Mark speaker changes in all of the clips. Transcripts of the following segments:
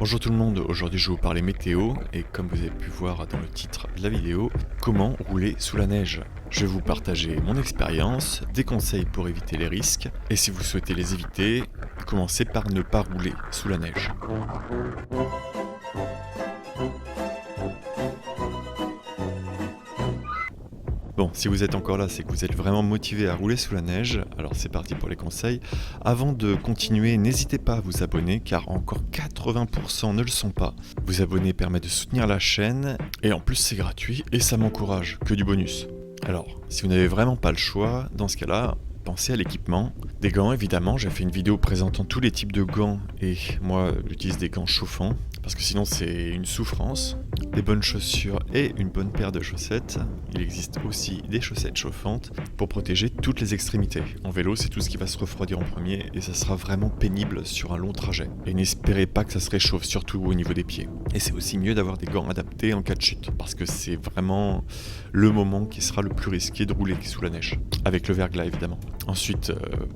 Speaker 1: Bonjour tout le monde, aujourd'hui je vais vous parler météo et comme vous avez pu voir dans le titre de la vidéo, comment rouler sous la neige. Je vais vous partager mon expérience, des conseils pour éviter les risques et si vous souhaitez les éviter, commencez par ne pas rouler sous la neige. Bon, si vous êtes encore là, c'est que vous êtes vraiment motivé à rouler sous la neige, alors c'est parti pour les conseils. Avant de continuer, n'hésitez pas à vous abonner car encore 80% ne le sont pas. Vous abonner permet de soutenir la chaîne et en plus c'est gratuit et ça m'encourage, que du bonus. Alors, si vous n'avez vraiment pas le choix, dans ce cas-là, pensez à l'équipement. Des gants évidemment, j'ai fait une vidéo présentant tous les types de gants et moi j'utilise des gants chauffants parce que sinon c'est une souffrance. Des bonnes chaussures et une bonne paire de chaussettes. Il existe aussi des chaussettes chauffantes pour protéger toutes les extrémités. En vélo, c'est tout ce qui va se refroidir en premier et ça sera vraiment pénible sur un long trajet. Et n'espérez pas que ça se réchauffe, surtout au niveau des pieds. Et c'est aussi mieux d'avoir des gants adaptés en cas de chute parce que c'est vraiment le moment qui sera le plus risqué de rouler sous la neige. Avec le verglas évidemment. Ensuite,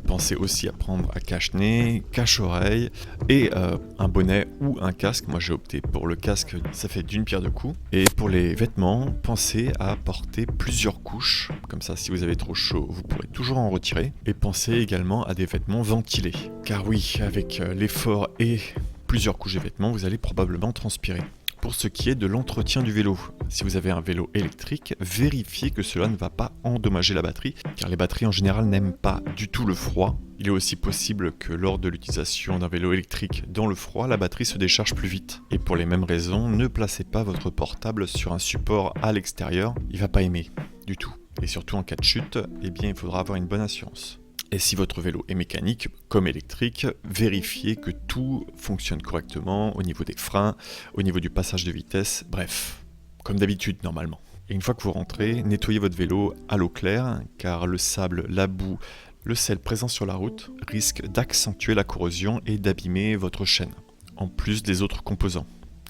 Speaker 1: pensez aussi à prendre un cache-nez, cache-oreille et un bonnet ou un casque. Moi j'ai opté pour le casque, ça fait d'une pierre deux coups. Et pour les vêtements, pensez à porter plusieurs couches. Comme ça, si vous avez trop chaud, vous pourrez toujours en retirer. Et pensez également à des vêtements ventilés. Car oui, avec l'effort et plusieurs couches de vêtements, vous allez probablement transpirer. Pour ce qui est de l'entretien du vélo, si vous avez un vélo électrique, vérifiez que cela ne va pas endommager la batterie, car les batteries en général n'aiment pas du tout le froid. Il est aussi possible que lors de l'utilisation d'un vélo électrique dans le froid, la batterie se décharge plus vite. Et pour les mêmes raisons, ne placez pas votre portable sur un support à l'extérieur, il va pas aimer du tout. Et surtout en cas de chute, eh bien il faudra avoir une bonne assurance. Et si votre vélo est mécanique, comme électrique, vérifiez que tout fonctionne correctement au niveau des freins, au niveau du passage de vitesse, bref, comme d'habitude normalement. Et une fois que vous rentrez, nettoyez votre vélo à l'eau claire, car le sable, la boue, le sel présent sur la route risque d'accentuer la corrosion et d'abîmer votre chaîne, en plus des autres composants.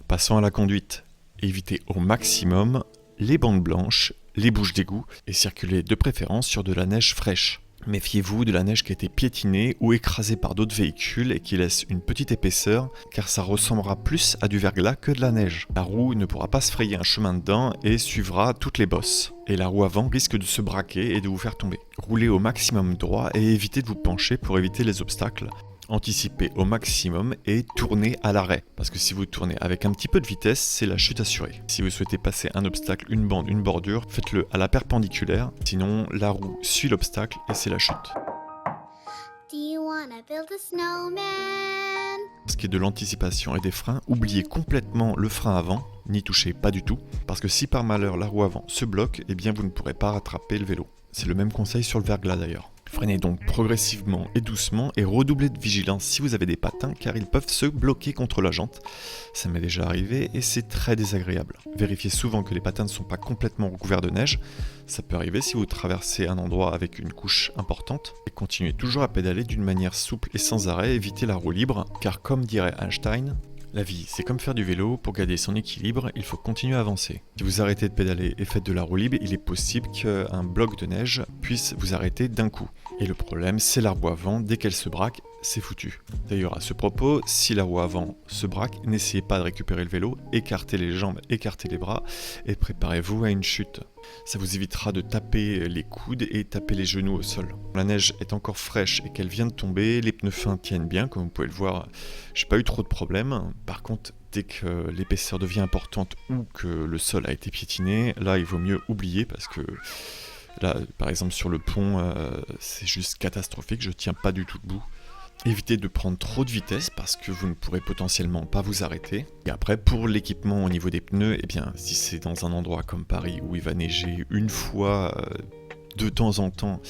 Speaker 1: Passons à la conduite. Évitez au maximum les bandes blanches, les bouches d'égout et circulez de préférence sur de la neige fraîche. Méfiez-vous de la neige qui a été piétinée ou écrasée par d'autres véhicules et qui laisse une petite épaisseur car ça ressemblera plus à du verglas que de la neige. La roue ne pourra pas se frayer un chemin dedans et suivra toutes les bosses. Et la roue avant risque de se braquer et de vous faire tomber. Roulez au maximum droit et évitez de vous pencher pour éviter les obstacles. Anticipez au maximum et tournez à l'arrêt. Parce que si vous tournez avec un petit peu de vitesse, c'est la chute assurée. Si vous souhaitez passer un obstacle, une bande, une bordure, faites-le à la perpendiculaire. Sinon, la roue suit l'obstacle et c'est la chute. Ce qui est de l'anticipation et des freins, oubliez complètement le frein avant, n'y touchez pas du tout. Parce que si par malheur la roue avant se bloque, eh bien vous ne pourrez pas rattraper le vélo. C'est le même conseil sur le verglas d'ailleurs. Freinez donc progressivement et doucement et redoublez de vigilance si vous avez des patins car ils peuvent se bloquer contre la jante. Ça m'est déjà arrivé et c'est très désagréable. Vérifiez souvent que les patins ne sont pas complètement recouverts de neige. Ça peut arriver si vous traversez un endroit avec une couche importante. Et continuez toujours à pédaler d'une manière souple et sans arrêt, évitez la roue libre car comme dirait Einstein, la vie, c'est comme faire du vélo, pour garder son équilibre, il faut continuer à avancer. Si vous arrêtez de pédaler et faites de la roue libre, il est possible qu'un bloc de neige puisse vous arrêter d'un coup. Et le problème, c'est la roue avant, dès qu'elle se braque, c'est foutu. D'ailleurs, à ce propos, si la roue avant se braque, n'essayez pas de récupérer le vélo, écartez les jambes, écartez les bras et préparez-vous à une chute. Ça vous évitera de taper les coudes et taper les genoux au sol. La neige est encore fraîche et qu'elle vient de tomber, les pneus fins tiennent bien, comme vous pouvez le voir, j'ai pas eu trop de problèmes. Par contre, dès que l'épaisseur devient importante ou que le sol a été piétiné, là il vaut mieux oublier parce que là, par exemple sur le pont, c'est juste catastrophique, je tiens pas du tout debout. Évitez de prendre trop de vitesse parce que vous ne pourrez potentiellement pas vous arrêter. Et après, pour l'équipement au niveau des pneus, eh bien, si c'est dans un endroit comme Paris où il va neiger une fois de temps en temps,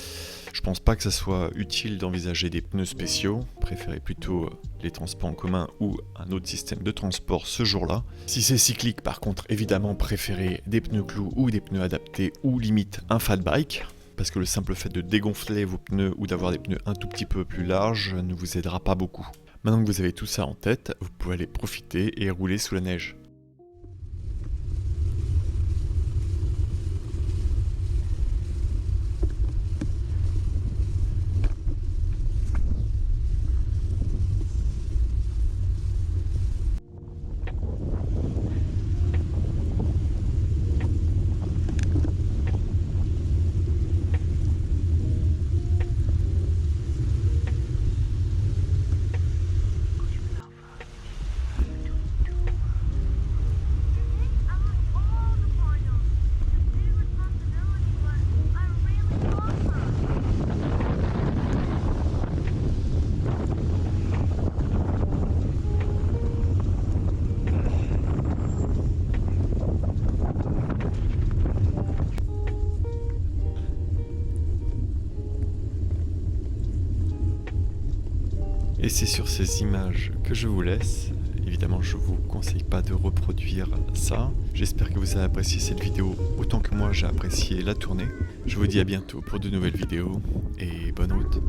Speaker 1: je pense pas que ça soit utile d'envisager des pneus spéciaux. Préférez plutôt les transports en commun ou un autre système de transport ce jour-là. Si c'est cyclique, par contre, évidemment, préférez des pneus clous ou des pneus adaptés ou limite un fat bike. Parce que le simple fait de dégonfler vos pneus ou d'avoir des pneus un tout petit peu plus larges ne vous aidera pas beaucoup. Maintenant que vous avez tout ça en tête, vous pouvez aller profiter et rouler sous la neige. Et c'est sur ces images que je vous laisse. Évidemment, je vous conseille pas de reproduire ça. J'espère que vous avez apprécié cette vidéo autant que moi j'ai apprécié la tournée. Je vous dis à bientôt pour de nouvelles vidéos et bonne route.